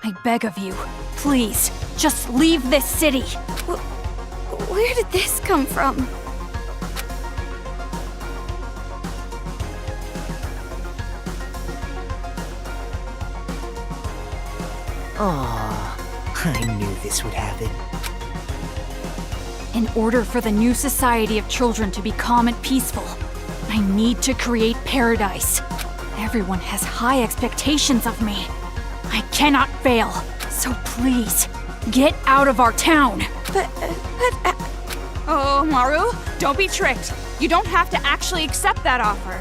I beg of you, please, just leave this city. Where did this come from? Aw, I knew this would happen. In order for the new society of children to be calm and peaceful, I need to create paradise. Everyone has high expectations of me. I cannot fail, so please, get out of our town. Oh, Maru, don't be tricked. You don't have to actually accept that offer.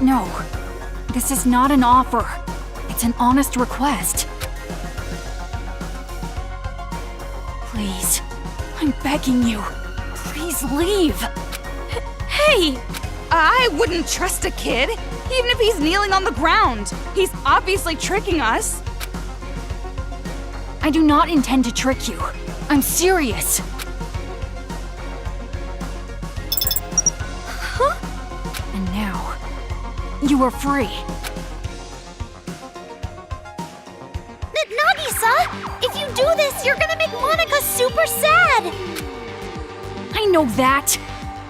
No, this is not an offer. It's an honest request. Please, I'm begging you. Please leave. Hey! I wouldn't trust a kid, even if he's kneeling on the ground. He's obviously tricking us. I do not intend to trick you. I'm serious. And now, you are free. Nagisa! If you do this, you're gonna make Monica super sad! I know that,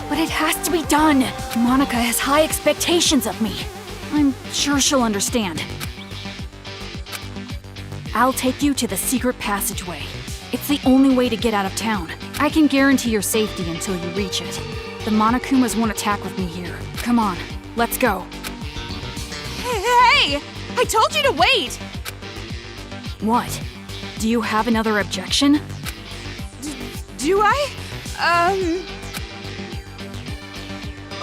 but it has to be done. Monica has high expectations of me. I'm sure she'll understand. I'll take you to the secret passageway. It's the only way to get out of town. I can guarantee your safety until you reach it. The Monokumas won't attack with me here. Come on, let's go. Hey! I told you to wait! What? Do you have another objection? Do I?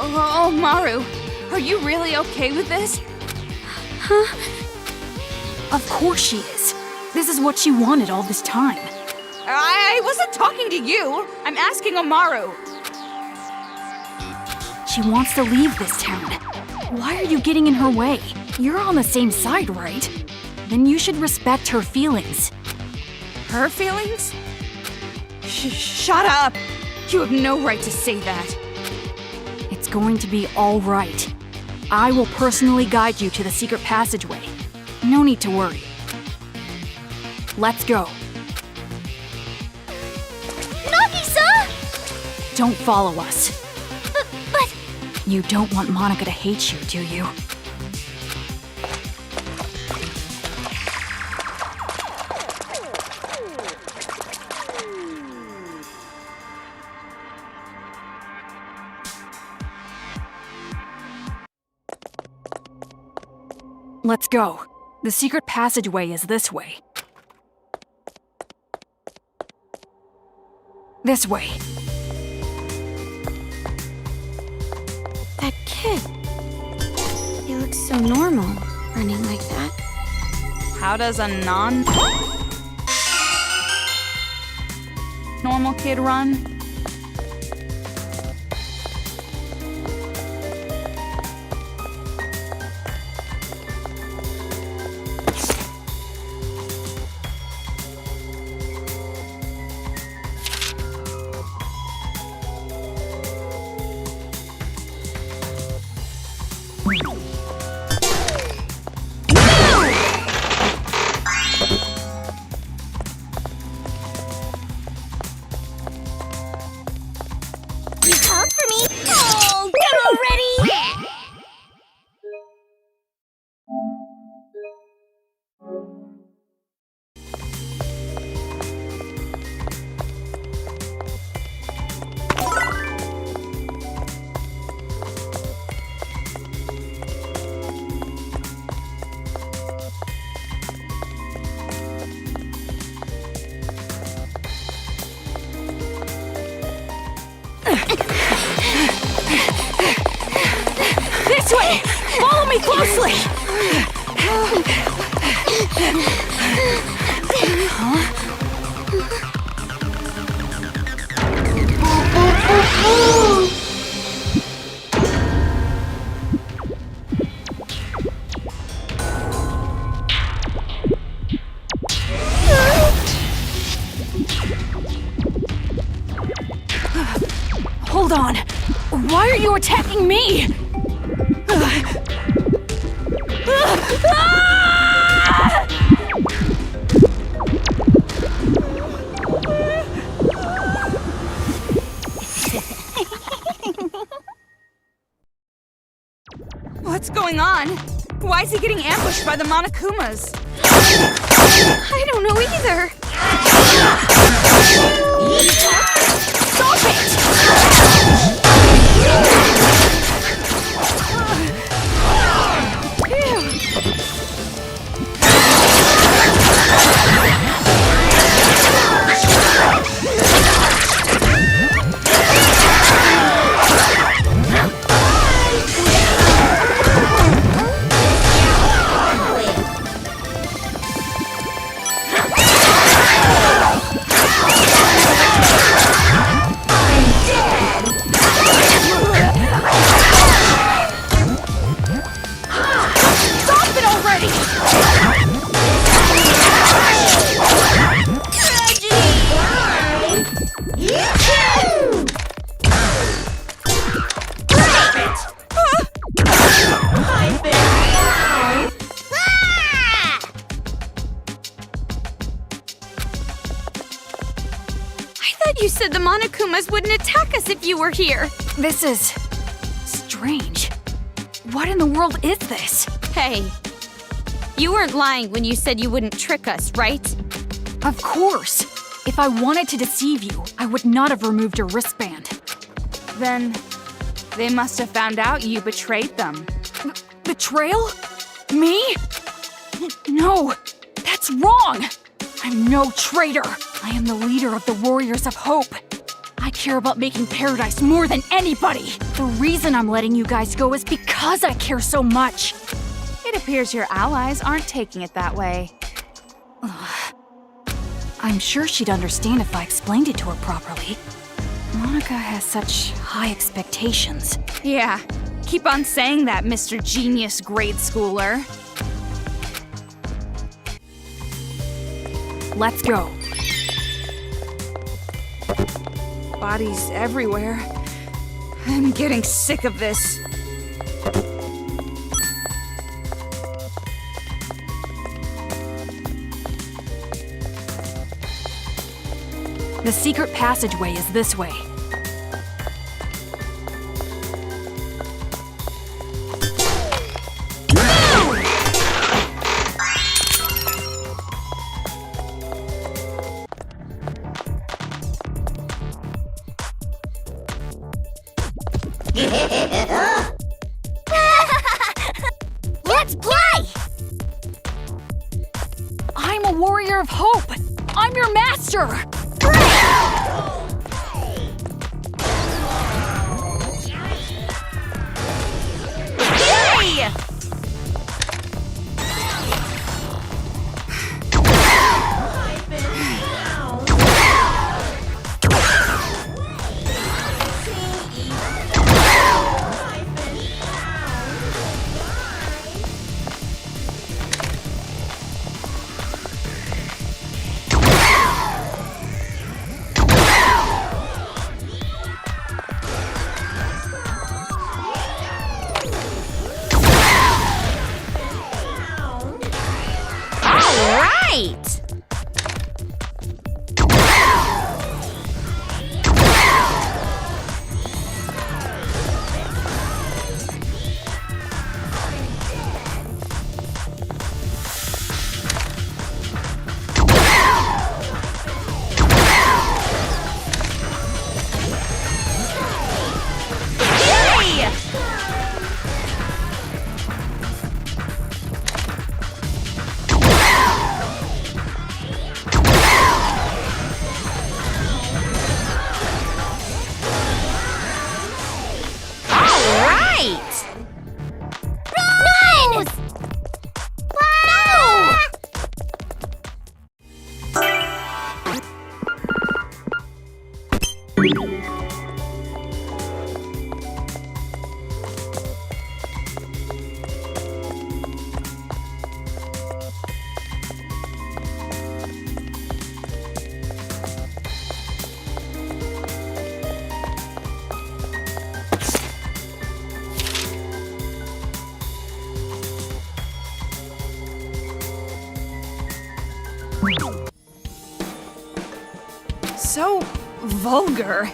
Oh, Maru, are you really okay with this? Of course she is. This is what she wanted all this time. I wasn't talking to you. I'm asking Amaru. She wants to leave this town. Why are you getting in her way? You're on the same side, right? Then you should respect her feelings. Her feelings? Shut up! You have no right to say that. It's going to be all right. I will personally guide you to the secret passageway. No need to worry. Let's go. Nagisa! Don't follow us. But... You don't want Monica to hate you, do you? Let's go. The secret passageway is this way. This way. That kid... He looks so normal, running like that. How does a normal kid run? You called for me? Oh, come already! This way! Follow me closely! Hold on! Why are you attacking me? going on? Why is he getting ambushed by the Monokumas? I don't know either. Stop it! You said the Monokumas wouldn't attack us if you were here. This is strange. What in the world is this? Hey, you weren't lying when you said you wouldn't trick us, right? Of course. If I wanted to deceive you, I would not have removed your wristband. Then they must have found out you betrayed them. Betrayal? Me? No, that's wrong. I'm no traitor. I am the leader of the Warriors of Hope. I care about making paradise more than anybody. The reason I'm letting you guys go is because I care so much. It appears your allies aren't taking it that way. I'm sure she'd understand if I explained it to her properly. Monica has such high expectations. Yeah, keep on saying that, Mr. Genius Grade Schooler. Let's go. Bodies everywhere. I'm getting sick of this. The secret passageway is this way. Let's play! I'm a warrior of hope! I'm your master! Hey! So vulgar.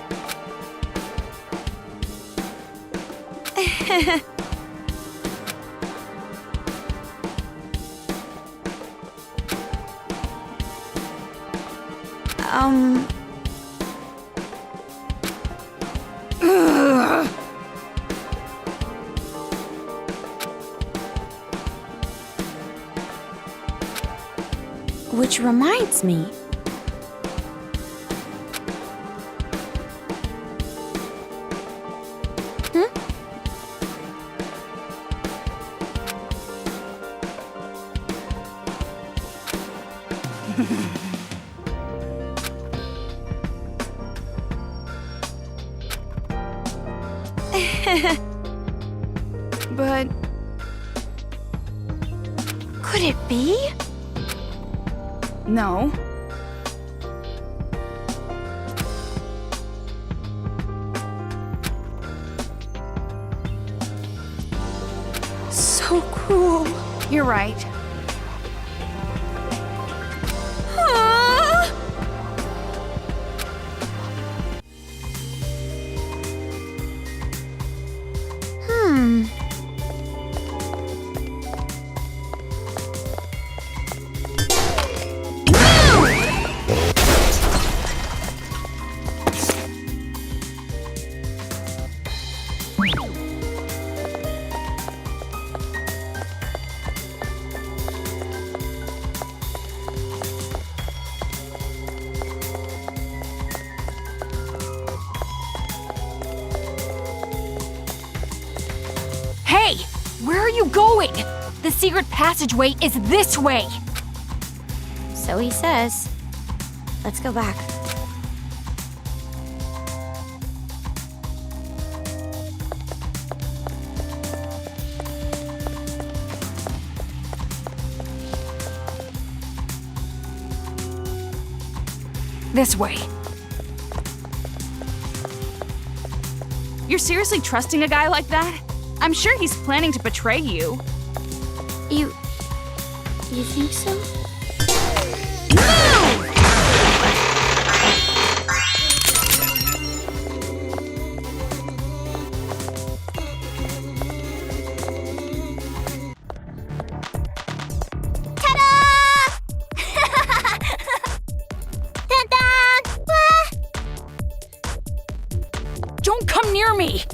Ugh. Which reminds me. But Could it be? no. So cruel. You're right. Ah! Hmm. Hey! Where are you going? The secret passageway is this way! So he says. Let's go back. This way. You're seriously trusting a guy like that? I'm sure he's planning to betray you. You think so? Don't come near me!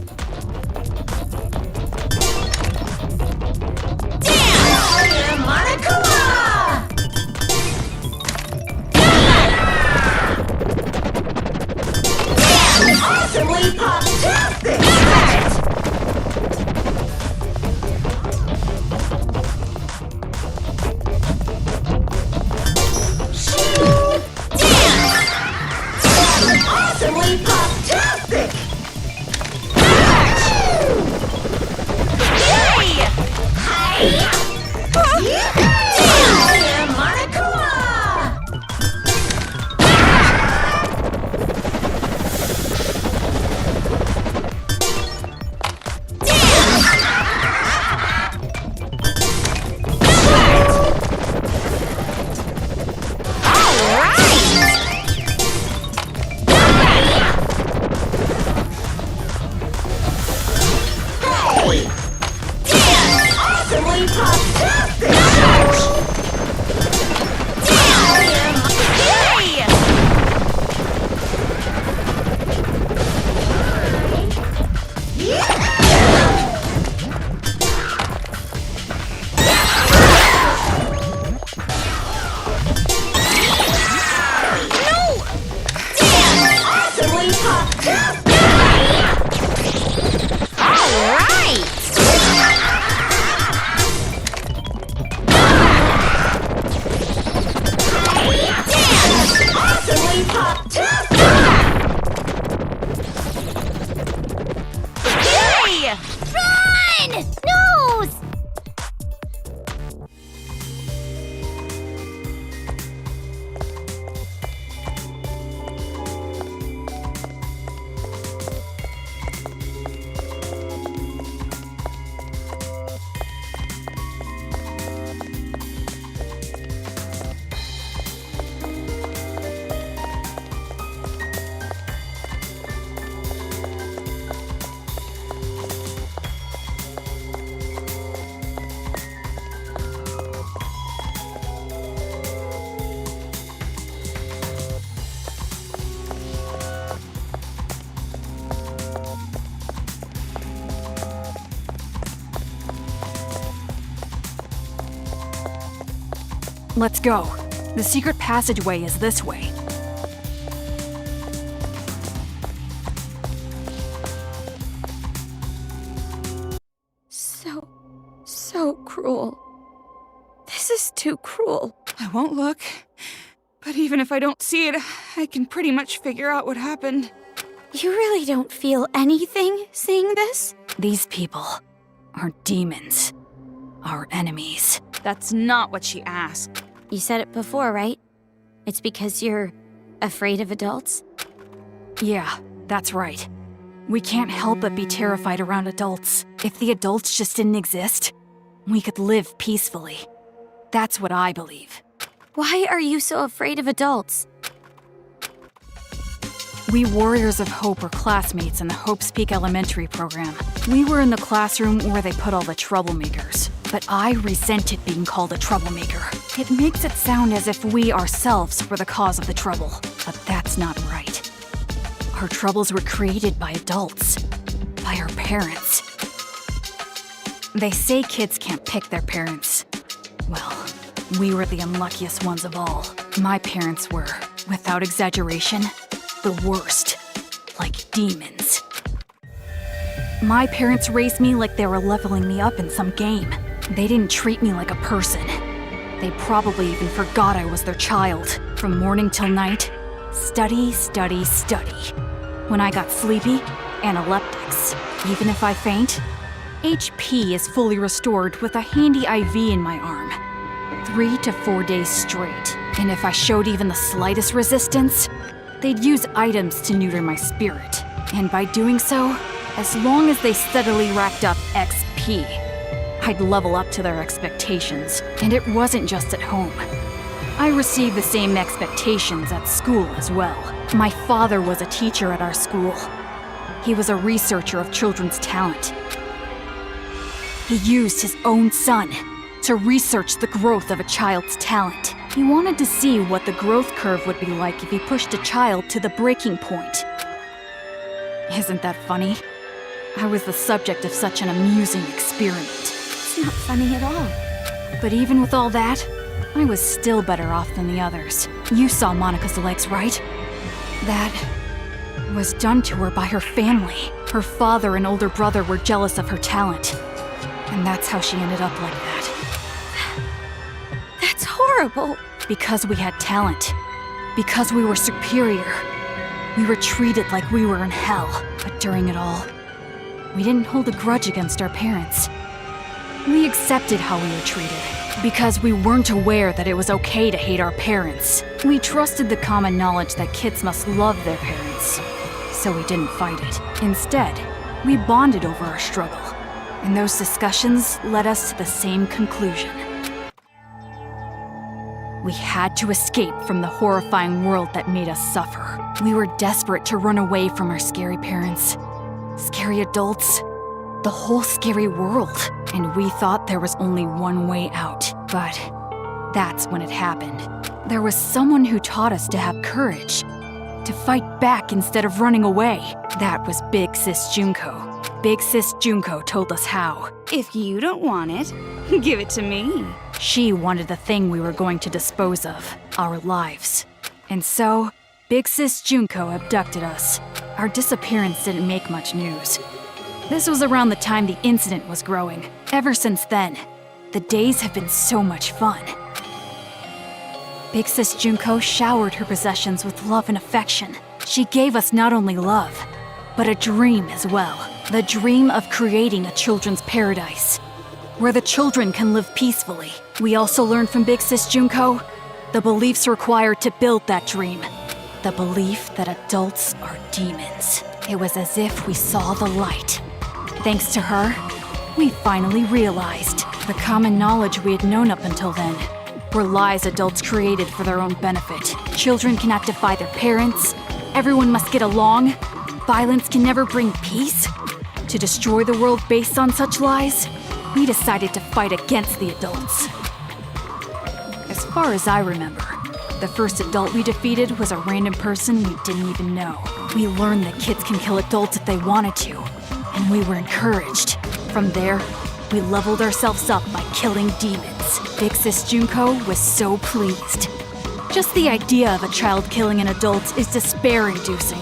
Let's go. The secret passageway is this way. So cruel. This is too cruel. I won't look. But even if I don't see it, I can pretty much figure out what happened. You really don't feel anything seeing this? These people are demons. Our enemies. That's not what she asked. You said it before, right? It's because you're afraid of adults? Yeah, that's right. We can't help but be terrified around adults. If the adults just didn't exist, we could live peacefully. That's what I believe. Why are you so afraid of adults? We Warriors of Hope were classmates in the Hope's Peak Elementary program. We were in the classroom where they put all the troublemakers. But I resented being called a troublemaker. It makes it sound as if we ourselves were the cause of the trouble. But that's not right. Our troubles were created by adults. By our parents. They say kids can't pick their parents. Well, we were the unluckiest ones of all. My parents were, without exaggeration, the worst. Like demons. My parents raised me like they were leveling me up in some game. They didn't treat me like a person. They probably even forgot I was their child. From morning till night, study, study, study. When I got sleepy, analeptics. Even if I faint, HP is fully restored with a handy IV in my arm. 3 to 4 days straight. And if I showed even the slightest resistance, they'd use items to neuter my spirit. And by doing so, as long as they steadily racked up XP, I'd level up to their expectations. And it wasn't just at home. I received the same expectations at school as well. My father was a teacher at our school. He was a researcher of children's talent. He used his own son to research the growth of a child's talent. He wanted to see what the growth curve would be like if he pushed a child to the breaking point. Isn't that funny? I was the subject of such an amusing experiment. It's not funny at all. But even with all that, I was still better off than the others. You saw Monica's legs, right? That was done to her by her family. Her father and older brother were jealous of her talent. And that's how she ended up like that. That's horrible. Because we had talent. Because we were superior. We were treated like we were in hell. But during it all, we didn't hold a grudge against our parents. We accepted how we were treated. Because we weren't aware that it was okay to hate our parents. We trusted the common knowledge that kids must love their parents. So we didn't fight it. Instead, we bonded over our struggle. And those discussions led us to the same conclusion. We had to escape from the horrifying world that made us suffer. We were desperate to run away from our scary parents, scary adults, the whole scary world. And we thought there was only one way out. But that's when it happened. There was someone who taught us to have courage, to fight back instead of running away. That was Big Sis Junko. Big Sis Junko told us how. If you don't want it, give it to me. She wanted the thing we were going to dispose of, our lives. And so, Big Sis Junko abducted us. Our disappearance didn't make much news. This was around the time the incident was growing. Ever since then, the days have been so much fun. Big Sis Junko showered her possessions with love and affection. She gave us not only love, but a dream as well. The dream of creating a children's paradise, where the children can live peacefully. We also learned from Big Sis Junko the beliefs required to build that dream. The belief that adults are demons. It was as if we saw the light. Thanks to her, we finally realized the common knowledge we had known up until then were lies adults created for their own benefit. Children cannot defy their parents. Everyone must get along. Violence can never bring peace. To destroy the world based on such lies, we decided to fight against the adults. As far as I remember, the first adult we defeated was a random person we didn't even know. We learned that kids can kill adults if they wanted to, and we were encouraged. From there, we leveled ourselves up by killing demons. Big Sis Junko was so pleased. Just the idea of a child killing an adult is despair-inducing.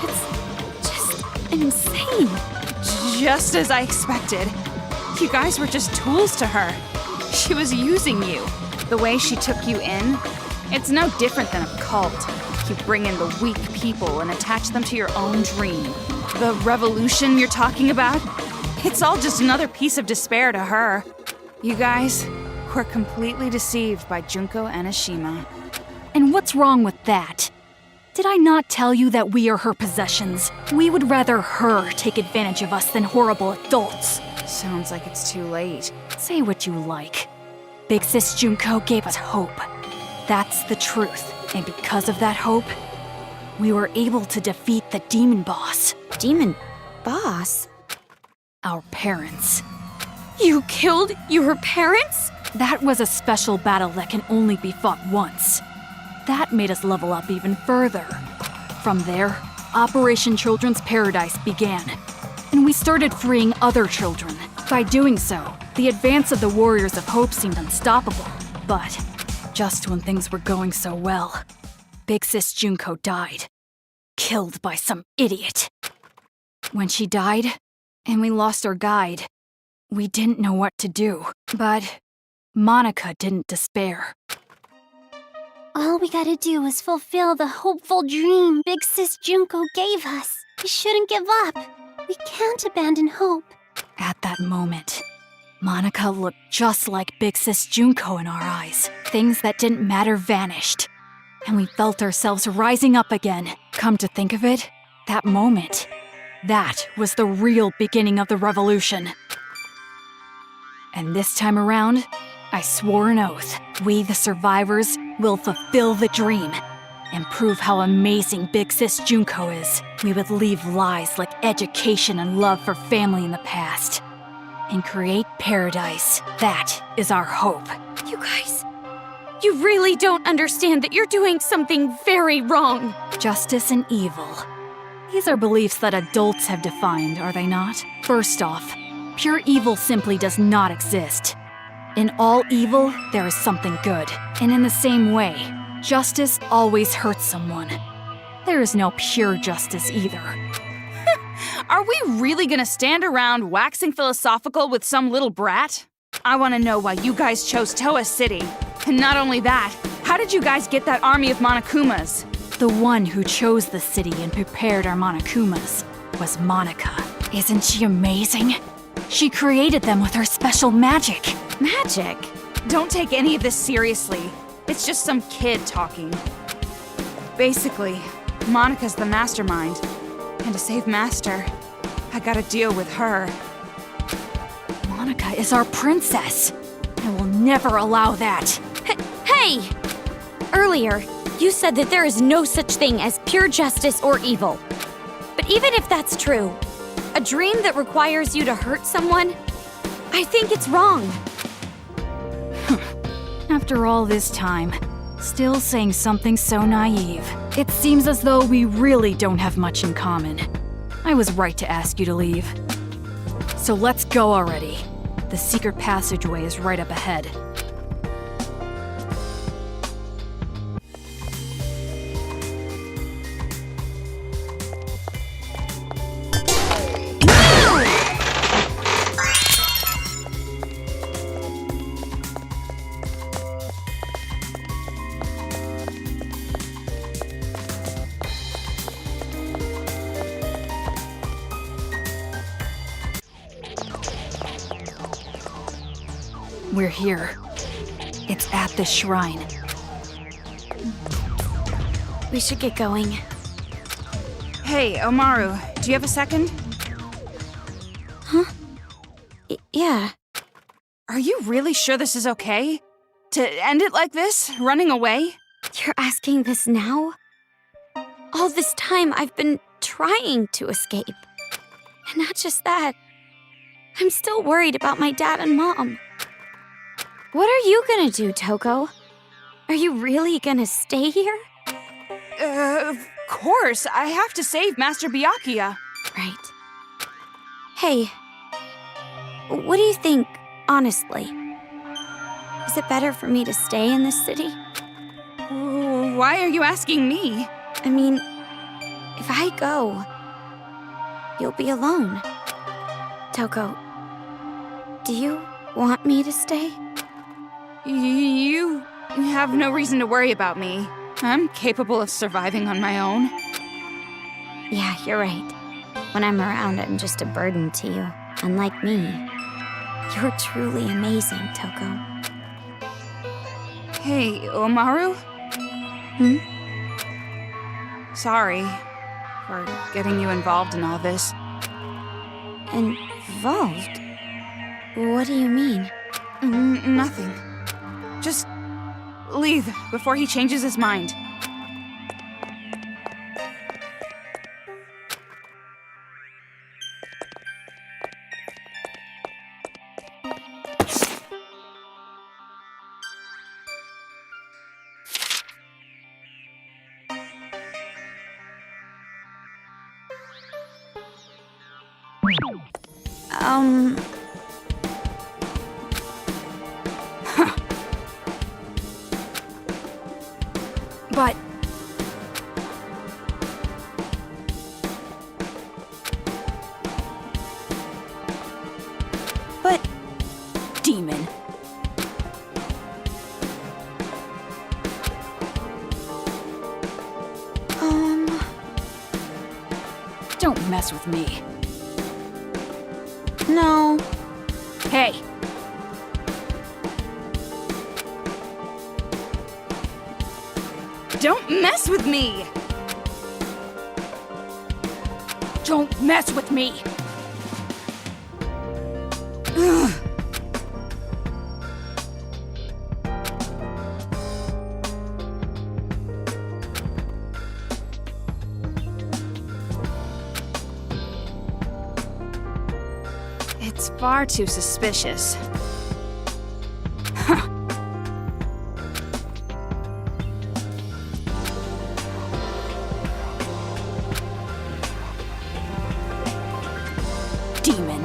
It's just insane. Just as I expected. You guys were just tools to her. She was using you. The way she took you in, it's no different than a cult. You bring in the weak people and attach them to your own dream. The revolution you're talking about? It's all just another piece of despair to her. You guys were completely deceived by Junko Enoshima. And what's wrong with that? Did I not tell you that we are her possessions? We would rather her take advantage of us than horrible adults. Sounds like it's too late. Say what you like. Big Sis Junko gave us hope. That's the truth. And because of that hope, we were able to defeat the demon boss. Demon boss? Our parents. You killed your parents? That was a special battle that can only be fought once. That made us level up even further. From there, Operation Children's Paradise began, and we started freeing other children. By doing so, the advance of the Warriors of Hope seemed unstoppable. But just when things were going so well, Big Sis Junko died. Killed by some idiot. When she died, and we lost our guide, we didn't know what to do. But Monica didn't despair. All we gotta do is fulfill the hopeful dream Big Sis Junko gave us. We shouldn't give up. We can't abandon hope. At that moment, Monica looked just like Big Sis Junko in our eyes. Things that didn't matter vanished, and we felt ourselves rising up again. Come to think of it, that moment, that was the real beginning of the revolution. And this time around, I swore an oath. We, the survivors, will fulfill the dream and prove how amazing Big Sis Junko is. We would leave lies like education and love for family in the past and create paradise. That is our hope. You guys, you really don't understand that you're doing something very wrong. Justice and evil. These are beliefs that adults have defined, are they not? First off, pure evil simply does not exist. In all evil, there is something good. And in the same way, justice always hurts someone. There is no pure justice either. Are we really gonna stand around waxing philosophical with some little brat? I wanna know why you guys chose Toa City. And not only that, how did you guys get that army of Monokumas? The one who chose the city and prepared our Monokumas was Monica. Isn't she amazing? She created them with her special magic. Magic? Don't take any of this seriously. It's just some kid talking. Basically, Monica's the mastermind. And to save Master, I gotta deal with her. Monica is our princess. I will never allow that. Hey! Earlier, you said that there is no such thing as pure justice or evil. But even if that's true, a dream that requires you to hurt someone, I think it's wrong. After all this time, still saying something so naive. It seems as though we really don't have much in common. I was right to ask you to leave. So let's go already. The secret passageway is right up ahead. We're here. It's at this shrine. We should get going. Hey, Omaru, do you have a second? Yeah. Are you really sure this is okay? To end it like this? Running away? You're asking this now? All this time I've been trying to escape. And not just that. I'm still worried about my dad and mom. What are you gonna do, Toko? Are you really gonna stay here? Of course. I have to save Master Byakuya. Right. Hey, what do you think Honestly, is it better for me to stay in this city? Why are you asking me? I mean, if I go, you'll be alone. Toko, do you want me to stay? You have no reason to worry about me. I'm capable of surviving on my own. Yeah, you're right. When I'm around, I'm just a burden to you. Unlike me, you're truly amazing, Toko. Hey, Omaru? Sorry for getting you involved in all this. Involved? What do you mean? Nothing. Just leave before he changes his mind. But demon. Don't mess with me. No. Hey! Don't mess with me! Don't mess with me! It's far too suspicious. Demon.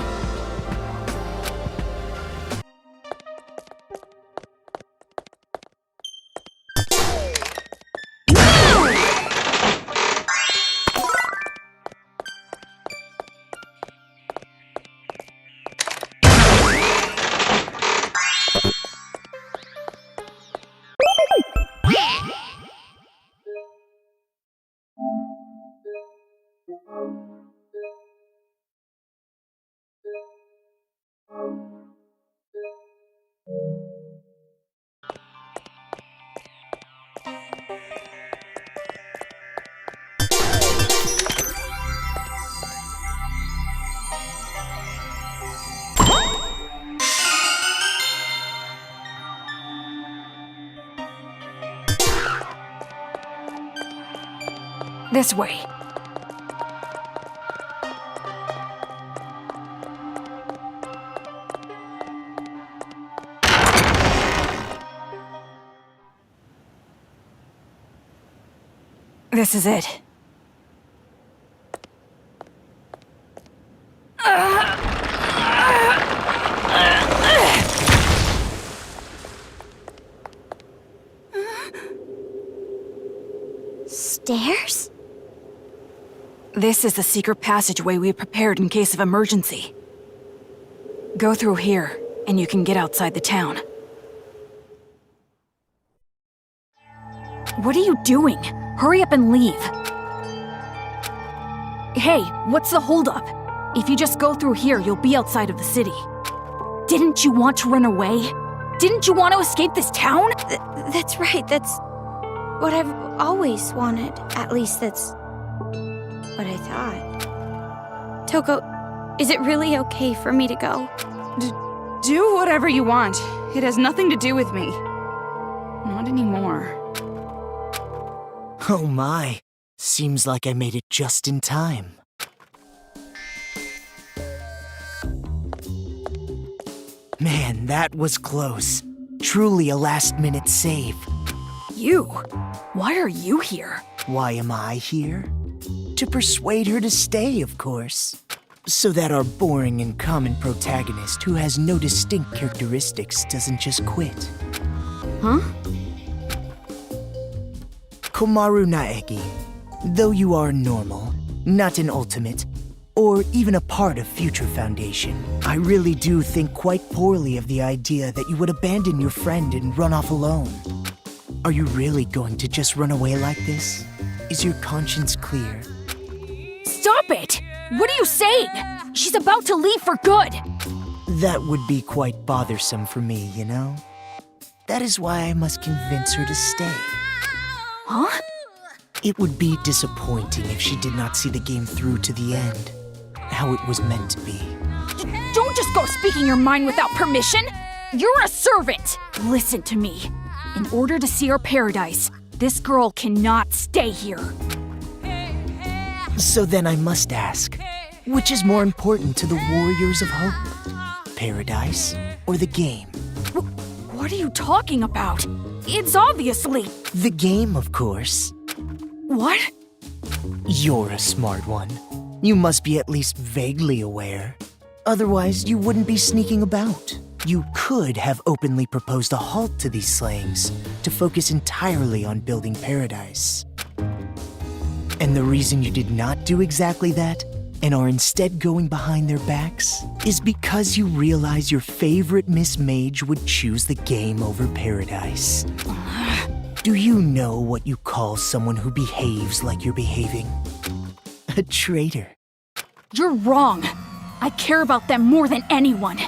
This way. This is it. Stairs? This is the secret passageway we prepared in case of emergency. Go through here, and you can get outside the town. What are you doing? Hurry up and leave. Hey, what's the holdup? If you just go through here, you'll be outside of the city. Didn't you want to run away? Didn't you want to escape this town? That's right, that's what I've always wanted. At least that's what I thought. Toko, is it really okay for me to go? Do whatever you want. It has nothing to do with me. Not anymore. Oh my. Seems like I made it just in time. Man, that was close. Truly a last-minute save. You? Why are you here? Why am I here? To persuade her to stay, of course. So that our boring and common protagonist who has no distinct characteristics doesn't just quit. Huh? Komaru Naegi, though you are normal, not an ultimate, or even a part of Future Foundation, I really do think quite poorly of the idea that you would abandon your friend and run off alone. Are you really going to just run away like this? Is your conscience clear? Stop it! What are you saying? She's about to leave for good! That would be quite bothersome for me, you know? That is why I must convince her to stay. Huh? It would be disappointing if she did not see the game through to the end, how it was meant to be. Don't just go speaking your mind without permission! You're a servant! Listen to me. In order to see our paradise, this girl cannot stay here. So then I must ask, which is more important to the Warriors of Hope? Paradise or the game? What are you talking about? It's obviously... The game, of course. What? You're a smart one. You must be at least vaguely aware. Otherwise, you wouldn't be sneaking about. You could have openly proposed a halt to these slayings to focus entirely on building paradise. And the reason you did not do exactly that, and are instead going behind their backs, is because you realize your favorite Miss Mage would choose the game over paradise. Do you know what you call someone who behaves like you're behaving? A traitor. You're wrong. I care about them more than anyone.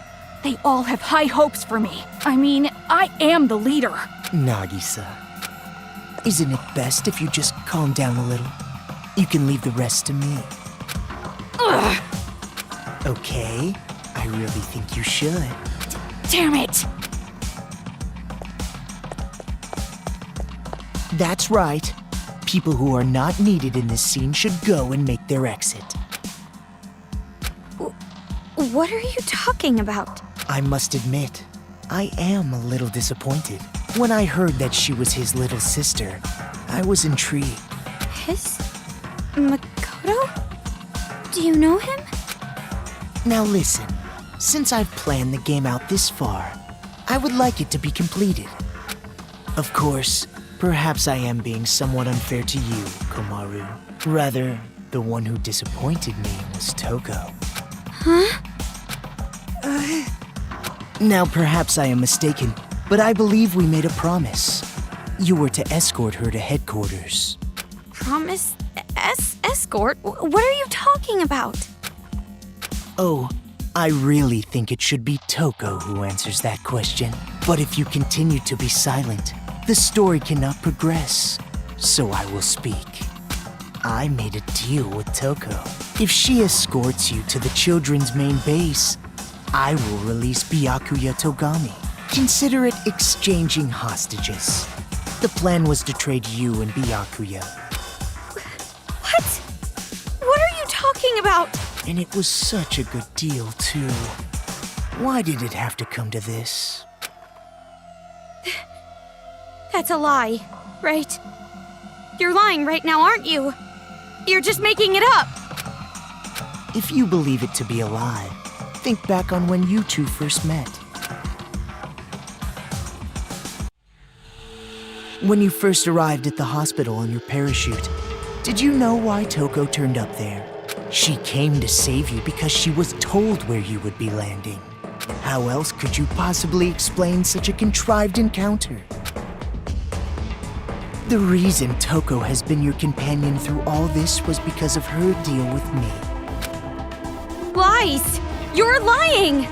They all have high hopes for me. I mean, I am the leader. Nagisa, isn't it best if you just calm down a little? You can leave the rest to me. Ugh. Okay, I really think you should. Damn it! That's right. People who are not needed in this scene should go and make their exit. What are you talking about? I must admit, I am a little disappointed. When I heard that she was his little sister, I was intrigued. His? Makoto? Do you know him? Now listen, since I've planned the game out this far, I would like it to be completed. Of course, perhaps I am being somewhat unfair to you, Komaru. Rather, the one who disappointed me was Toko. Huh? Now perhaps I am mistaken, but I believe we made a promise. You were to escort her to headquarters. Promise? Escort? What are you talking about? Oh, I really think it should be Toko who answers that question. But if you continue to be silent, the story cannot progress. So I will speak. I made a deal with Toko. If she escorts you to the children's main base, I will release Byakuya Togami. Consider it exchanging hostages. The plan was to trade you and Byakuya. What? What are you talking about? And it was such a good deal, too. Why did it have to come to this? That's a lie, right? You're lying right now, aren't you? You're just making it up. If you believe it to be a lie, think back on when you two first met. When you first arrived at the hospital on your parachute, did you know why Toko turned up there? She came to save you because she was told where you would be landing. How else could you possibly explain such a contrived encounter? The reason Toko has been your companion through all this was because of her deal with me. Lies! You're lying!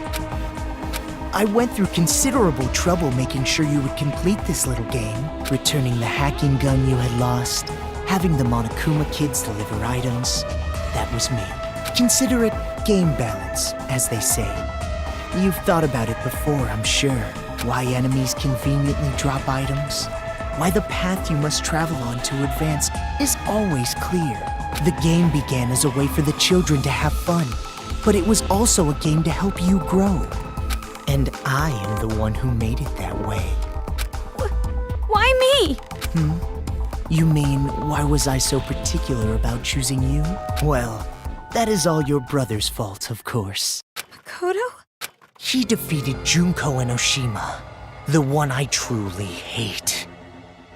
I went through considerable trouble making sure you would complete this little game, returning the hacking gun you had lost, having the Monokuma kids deliver items. That was me. Consider it game balance, as they say. You've thought about it before, I'm sure. Why enemies conveniently drop items? Why the path you must travel on to advance is always clear. The game began as a way for the children to have fun, but it was also a game to help you grow. And I am the one who made it that way. Why me? You mean, why was I so particular about choosing you? Well, That is all your brother's fault, of course. Makoto? He defeated Junko and Oshima, the one I truly hate.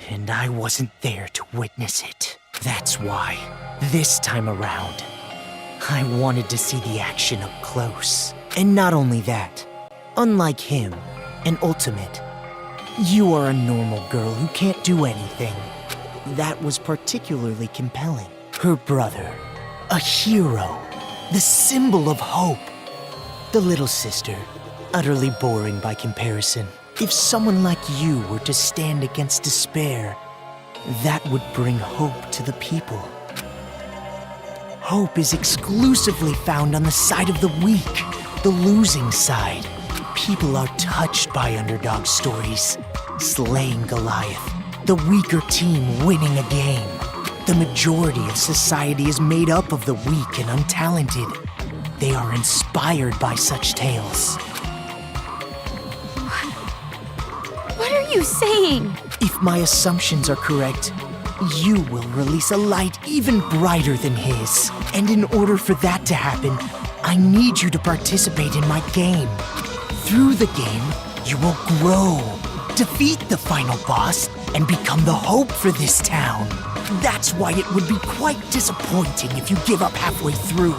And I wasn't there to witness it. That's why, this time around, I wanted to see the action up close. And not only that, unlike him, an ultimate, you are a normal girl who can't do anything. That was particularly compelling. Her brother, a hero, the symbol of hope. The little sister, utterly boring by comparison. If someone like you were to stand against despair, that would bring hope to the people. Hope is exclusively found on the side of the weak, the losing side. People are touched by underdog stories, slaying Goliath, the weaker team winning a game. The majority of society is made up of the weak and untalented. They are inspired by such tales. What are you saying? If my assumptions are correct, you will release a light even brighter than his. And in order for that to happen, I need you to participate in my game. Through the game, you will grow, defeat the final boss, and become the hope for this town. That's why it would be quite disappointing if you give up halfway through.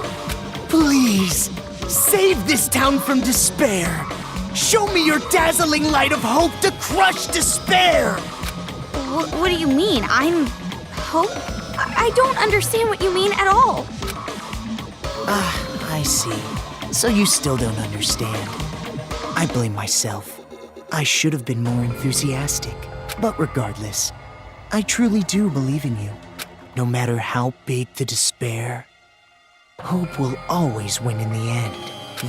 Please, save this town from despair. Show me your dazzling light of hope to crush despair! What do you mean? I'm hope? I don't understand what you mean at all. I see. So you still don't understand. I blame myself. I should have been more enthusiastic. But regardless, I truly do believe in you. No matter how big the despair, hope will always win in the end.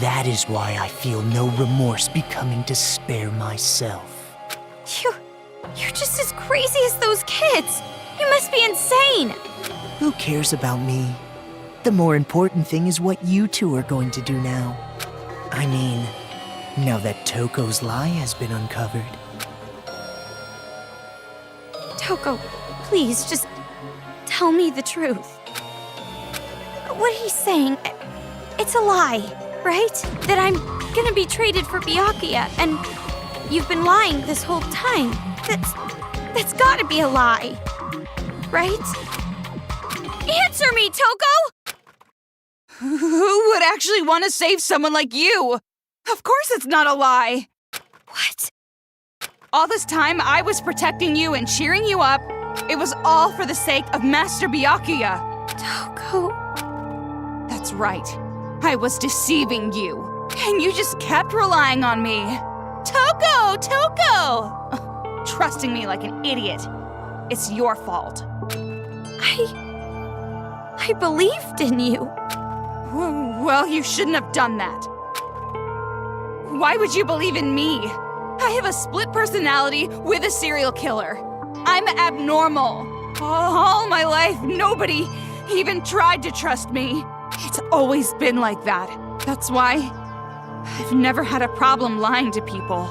That is why I feel no remorse becoming despair myself. You're just as crazy as those kids. You must be insane. Who cares about me? The more important thing is what you two are going to do now. I mean, now that Toko's lie has been uncovered. Toko, please, just tell me the truth. What he's saying, it's a lie, right? That I'm gonna be traded for Byakuya, and you've been lying this whole time. That's gotta be a lie, right? Answer me, Toko! Who would actually want to save someone like you? Of course it's not a lie. What? All this time, I was protecting you and cheering you up. It was all for the sake of Master Byakuya. Toko... That's right. I was deceiving you. And you just kept relying on me. Toko! Trusting me like an idiot. It's your fault. I believed in you. Well, you shouldn't have done that. Why would you believe in me? I have a split personality with a serial killer. I'm abnormal. All my life, nobody even tried to trust me. It's always been like that. That's why I've never had a problem lying to people.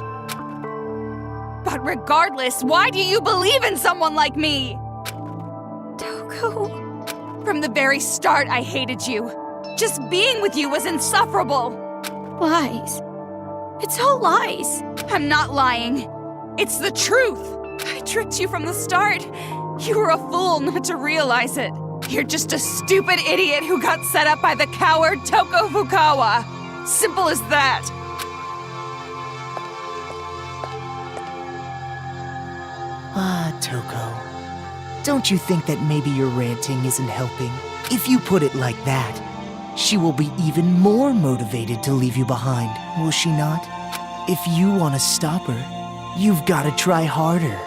But regardless, why do you believe in someone like me? Toko... From the very start, I hated you. Just being with you was insufferable. Lies. It's all lies. I'm not lying. It's the truth. I tricked you from the start. You were a fool not to realize it. You're just a stupid idiot who got set up by the coward Toko Fukawa. Simple as that. Toko. Don't you think that maybe your ranting isn't helping? If you put it like that, she will be even more motivated to leave you behind, will she not? If you want to stop her, you've got to try harder.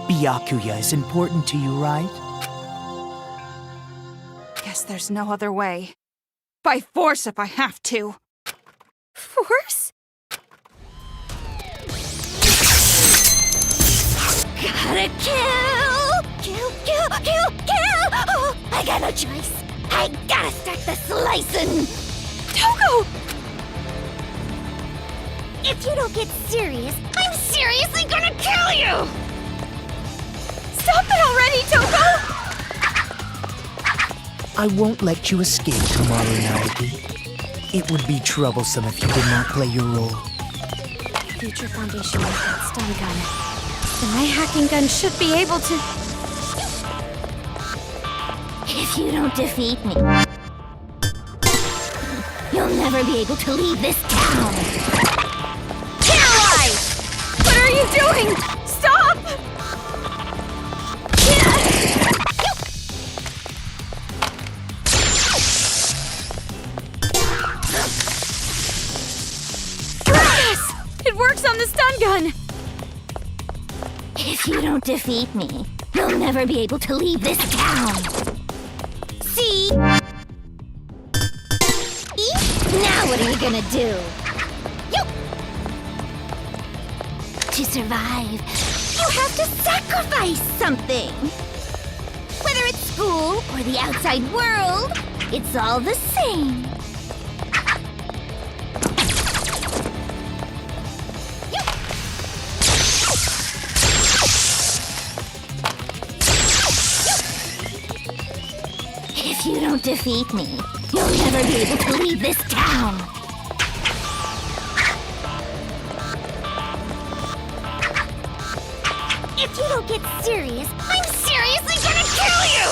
Byakuya is important to you, right? Guess there's no other way. By force if I have to. Force? Gotta kill! Kill! Oh, I got no choice. I gotta start the slicing. Toko! If you don't get serious, I'm seriously gonna kill you! Stop it already, Toko! I won't let you escape, Kamaru Naegi. It would be troublesome if you did not play your role. Future Foundation with that stun gun. Then my hacking gun should be able to... If you don't defeat me, you'll never be able to leave this town. Paralyzed! What are you doing? Stop! Yes! It works on the stun gun! If you don't defeat me, you'll never be able to leave this town. See? Now what are you gonna do? To survive, you have to sacrifice something. Whether it's school or the outside world, it's all the same. If you don't defeat me, you'll never be able to leave this town. If you don't get serious, I'm seriously gonna kill you!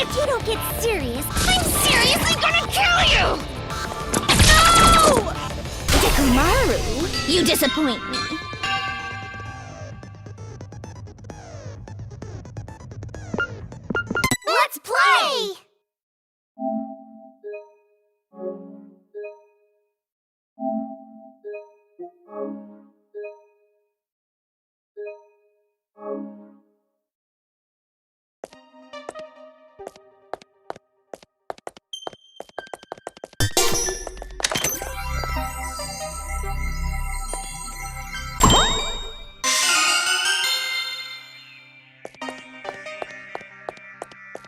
If you don't get serious, I'm seriously gonna kill you! No! Dekumaru, you disappoint me. Let's play!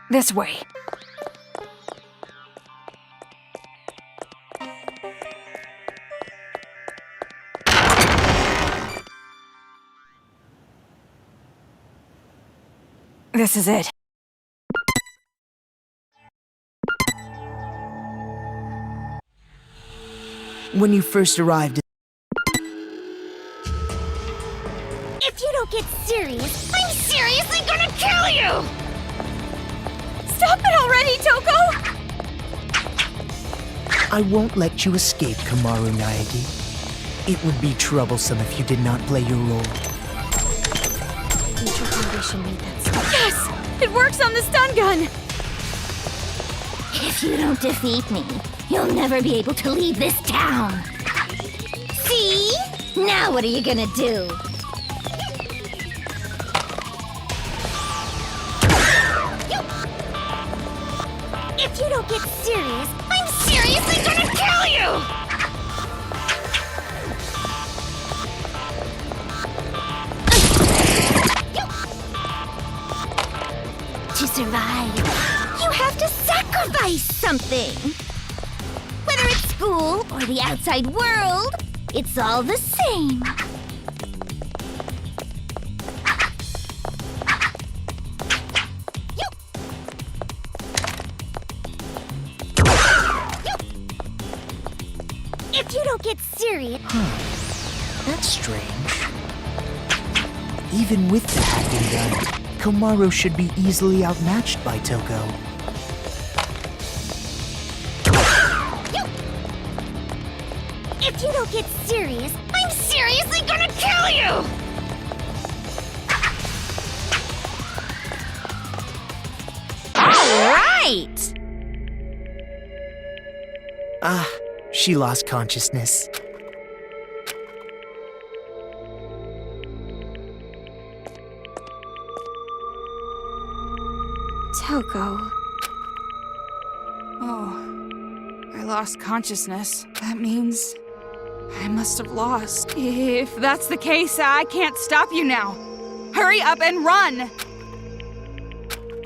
This way. This is it. When you first arrived, If you don't get serious, I'm seriously gonna kill you! Stop it already, Toko! I won't let you escape, Kamaru Naegi. It would be troublesome if you did not play your role. Future Foundation made that stuff. Yes! It works on the stun gun! If you don't defeat me, you'll never be able to leave this town. See? Now what are you gonna do? If you don't get serious, I'm seriously gonna kill you! To survive, you have to sacrifice something. Whether it's school or the outside world, it's all the same. If you don't get serious... That's strange. Even with the hacking gun, Kamaru should be easily outmatched by Toko. If you don't get serious, I'm seriously gonna kill you! Right! Ah, she lost consciousness. Toko. Oh, I lost consciousness. That means I must have lost. If that's the case, I can't stop you now. Hurry up and run!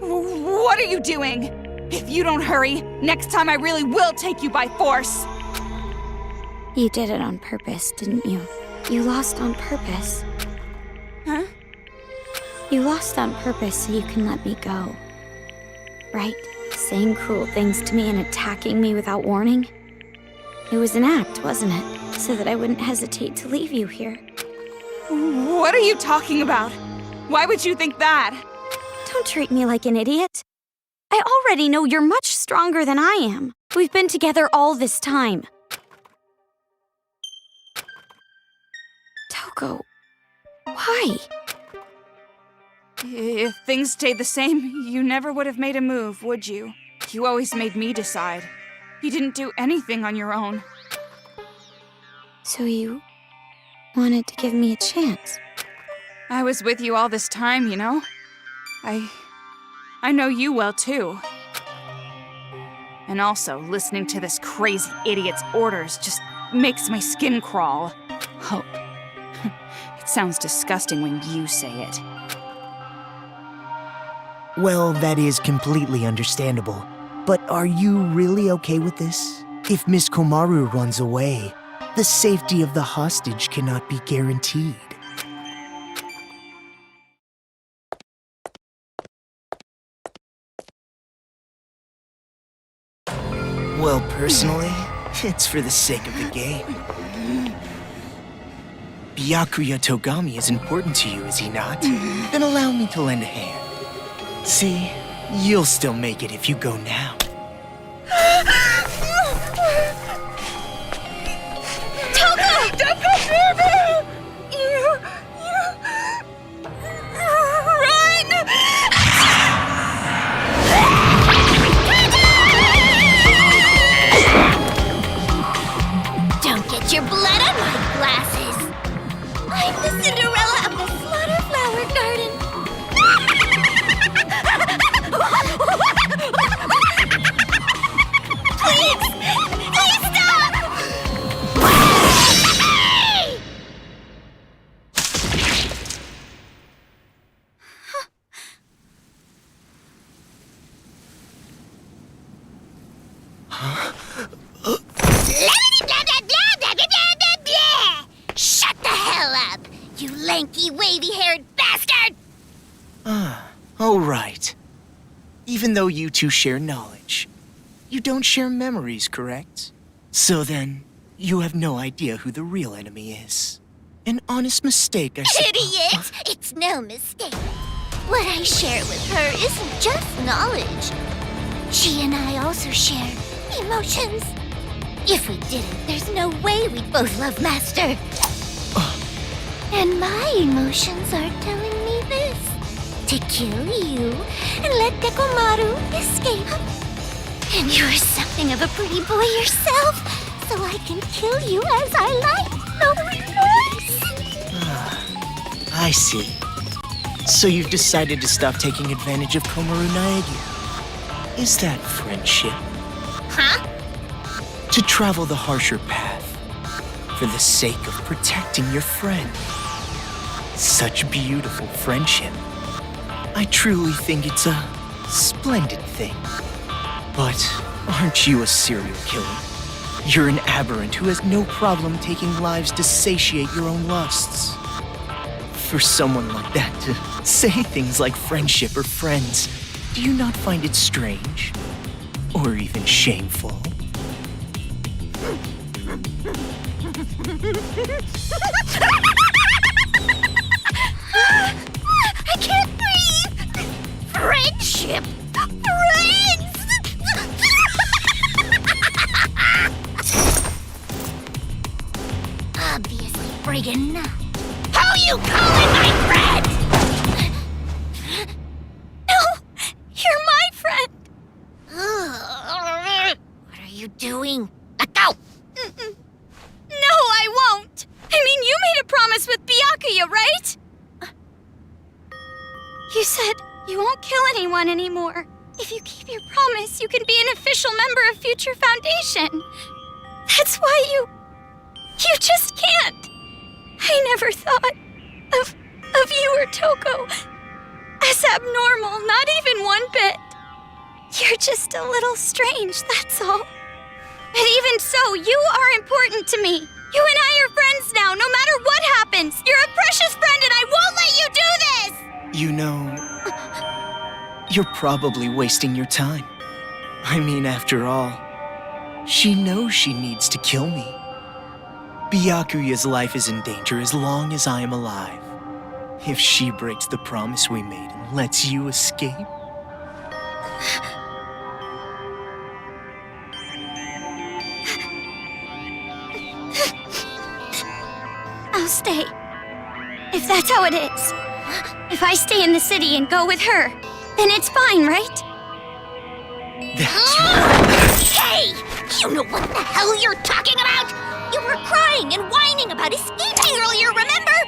What are you doing? If you don't hurry, next time I really will take you by force. You did it on purpose, didn't you? You lost on purpose. Huh? You lost on purpose so you can let me go. Right? Saying cruel things to me and attacking me without warning? It was an act, wasn't it? So that I wouldn't hesitate to leave you here. What are you talking about? Why would you think that? Don't treat me like an idiot. I already know you're much stronger than I am. We've been together all this time. Toko, why? If things stayed the same, you never would have made a move, would you? You always made me decide. You didn't do anything on your own. So you wanted to give me a chance? I was with you all this time, you know? I know you well, too. And also, listening to this crazy idiot's orders just makes my skin crawl. Oh, it sounds disgusting when you say it. Well, that is completely understandable. But are you really okay with this? If Miss Komaru runs away, the safety of the hostage cannot be guaranteed. Well, personally, it's for the sake of the game. Byakuya Togami is important to you, is he not? Then allow me to lend a hand. See, you'll still make it if you go now. Toko! Don't go near me! Run! Don't get your blood on my glasses. I'm the Cinderella of the Slaughter Flower Garden. Please stop! Shut the hell up, you lanky, wavy-haired bastard! Oh, right. Even though you two share knowledge, you don't share memories, correct? So then, you have no idea who the real enemy is. An honest mistake, I suppose. Idiot! It's no mistake. What I share with her isn't just knowledge. She and I also share emotions. If we didn't, there's no way we'd both love Master. And my emotions are telling me this. To kill you and let Dekomaru escape. And you're something of a pretty boy yourself, so I can kill you as I like. No remorse. I see. So you've decided to stop taking advantage of Komaru Naegi. Is that friendship? Huh? To travel the harsher path for the sake of protecting your friend. Such beautiful friendship. I truly think it's a splendid thing. But aren't you a serial killer? You're an aberrant who has no problem taking lives to satiate your own lusts. For someone like that to say things like friendship or friends, do you not find it strange? Or even shameful? I can't breathe! Friendship! Friends! Obviously friggin' not. Who you calling my friend? No! You're my friend! What are you doing? Let go! No, I won't! I mean, you made a promise with Byakuya, right? You said you won't kill anyone anymore. If you keep your promise, you can be an official member of Future Foundation. That's why you just can't. I never thought of you or Toko as abnormal, not even one bit. You're just a little strange, that's all. But even so, you are important to me. You and I are friends now, no matter what happens. You're a precious friend and I won't let you do this! You know, You're probably wasting your time. I mean, after all, she knows she needs to kill me. Byakuya's life is in danger as long as I am alive. If she breaks the promise we made and lets you escape... I'll stay. If that's how it is. If I stay in the city and go with her, then it's fine, right? That's right. Hey! You know what the hell you're talking about? You were crying and whining about escaping earlier, remember?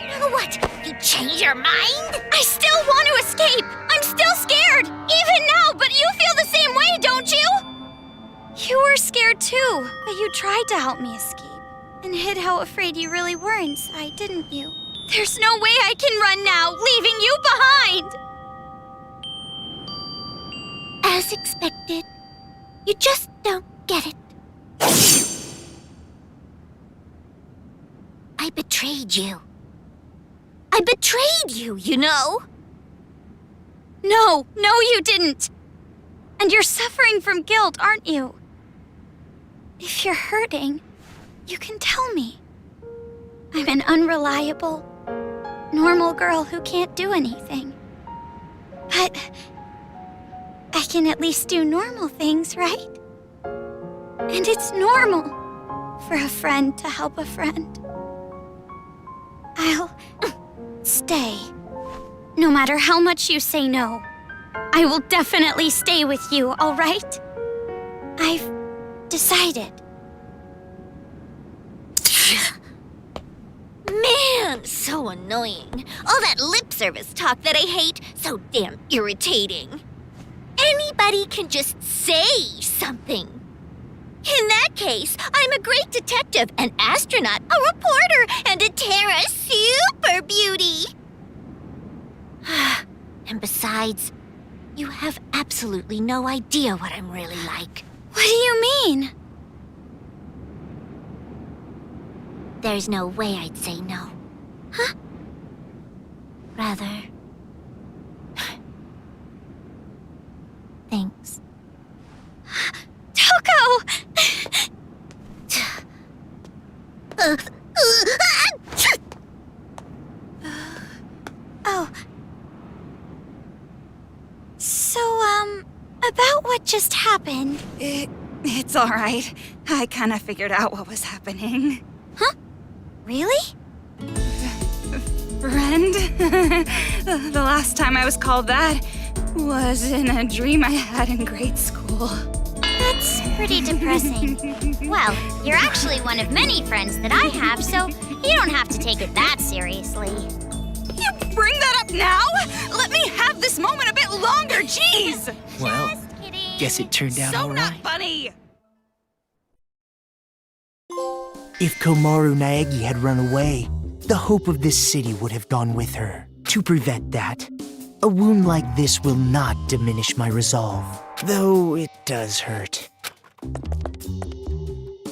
Now what? You change your mind? I still want to escape! I'm still scared! Even now, but you feel the same way, don't you? You were scared too, but you tried to help me escape. And hid how afraid you really were inside, didn't you? There's no way I can run now, leaving you behind! As expected. You just don't get it. I betrayed you. I betrayed you, you know? No, you didn't! And you're suffering from guilt, aren't you? If you're hurting, you can tell me. I'm an unreliable, normal girl who can't do anything. But I can at least do normal things, right? And it's normal for a friend to help a friend. I'll stay. No matter how much you say no, I will definitely stay with you, all right? I've decided. Man, so annoying. All that lip service talk that I hate, so damn irritating. Anybody can just say something. In that case, I'm a great detective, an astronaut, a reporter, and a Terra super beauty. And besides, you have absolutely no idea what I'm really like. What do you mean? There's no way I'd say no. Huh? Rather... Thanks. Toko! Oh. So, about what just happened. It's all right. I kind of figured out what was happening. Huh? Really? Friend? The last time I was called that was in a dream I had in grade school. That's pretty depressing. Well, you're actually one of many friends that I have, so you don't have to take it that seriously. You bring that up now? Let me have this moment a bit longer, jeez! Well, guess it turned out So all not right. funny! If Komaru Naegi had run away, the hope of this city would have gone with her. To prevent that, a wound like this will not diminish my resolve, though it does hurt.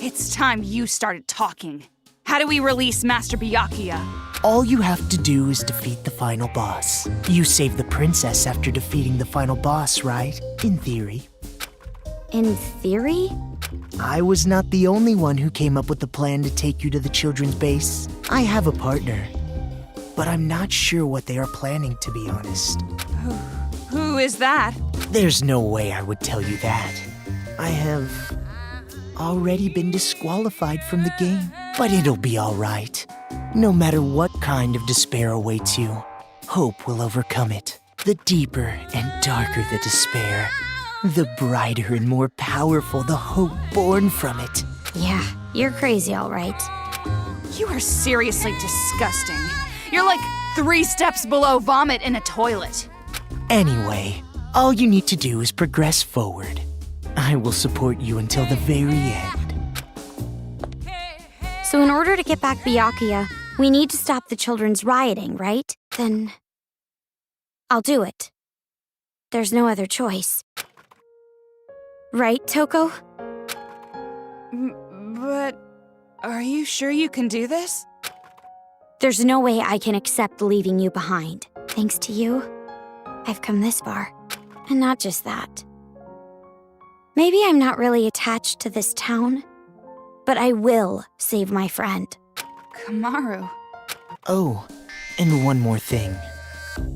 It's time you started talking. How do we release Master Byakuya? All you have to do is defeat the final boss. You saved the princess after defeating the final boss, right? In theory. In theory? I was not the only one who came up with the plan to take you to the children's base. I have a partner, but I'm not sure what they are planning, to be honest. Who is that? There's no way I would tell you that. I have already been disqualified from the game, but it'll be all right. No matter what kind of despair awaits you, hope will overcome it. The deeper and darker the despair, the brighter and more powerful the hope born from it. Yeah, you're crazy, all right. You are seriously disgusting. You're like 3 steps below vomit in a toilet. Anyway, all you need to do is progress forward. I will support you until the very end. So in order to get back Byakuya, we need to stop the children's rioting, right? Then I'll do it. There's no other choice. Right, Toko? But are you sure you can do this? There's no way I can accept leaving you behind. Thanks to you, I've come this far. And not just that. Maybe I'm not really attached to this town, but I will save my friend. Kamaru. Oh, and one more thing.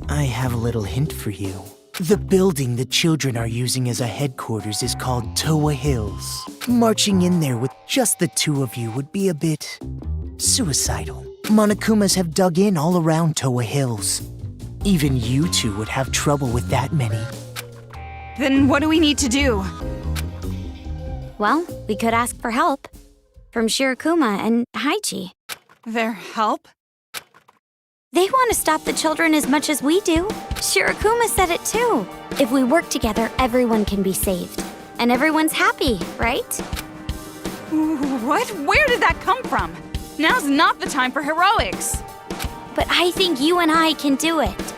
I have a little hint for you. The building the children are using as a headquarters is called Toa Hills. Marching in there with just the two of you would be a bit suicidal. Monokumas have dug in all around Toa Hills. Even you two would have trouble with that many. Then what do we need to do? Well, we could ask for help from Shirokuma and Haichi. Their help? They want to stop the children as much as we do. Shirokuma said it too. If we work together, everyone can be saved. And everyone's happy, right? What? Where did that come from? Now's not the time for heroics. But I think you and I can do it.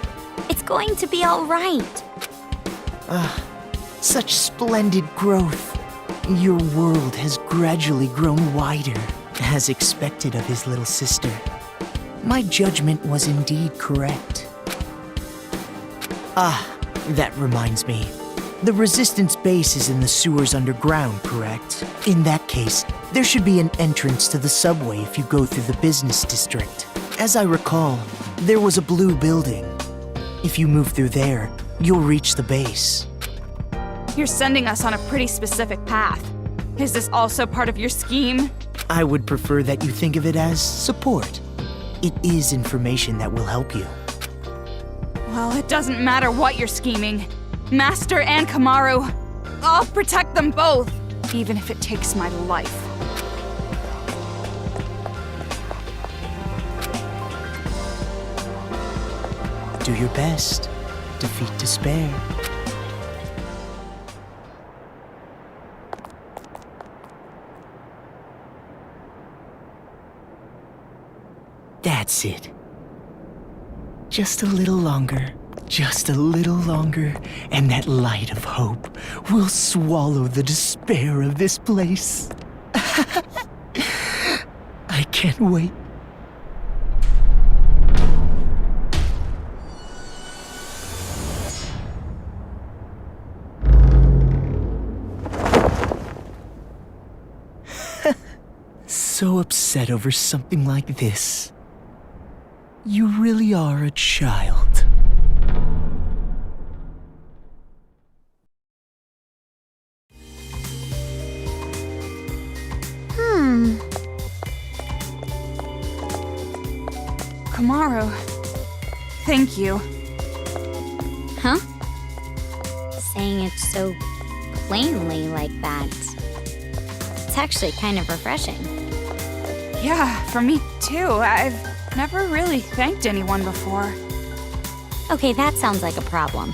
It's going to be all right. Such splendid growth. Your world has gradually grown wider, as expected of his little sister. My judgment was indeed correct. That reminds me. The Resistance base is in the sewers underground, correct? In that case, there should be an entrance to the subway if you go through the business district. As I recall, there was a blue building. If you move through there, you'll reach the base. You're sending us on a pretty specific path. Is this also part of your scheme? I would prefer that you think of it as support. It is information that will help you. Well, it doesn't matter what you're scheming. Master and Kamaru, I'll protect them both, even if it takes my life. Do your best. Defeat despair. That's it. Just a little longer. Just a little longer, and that light of hope will swallow the despair of this place. I can't wait. So upset over something like this. You really are a child. Kamaru, thank you. Huh? Saying it so plainly like that. It's actually kind of refreshing. Yeah, for me too. I've never really thanked anyone before. Okay, that sounds like a problem.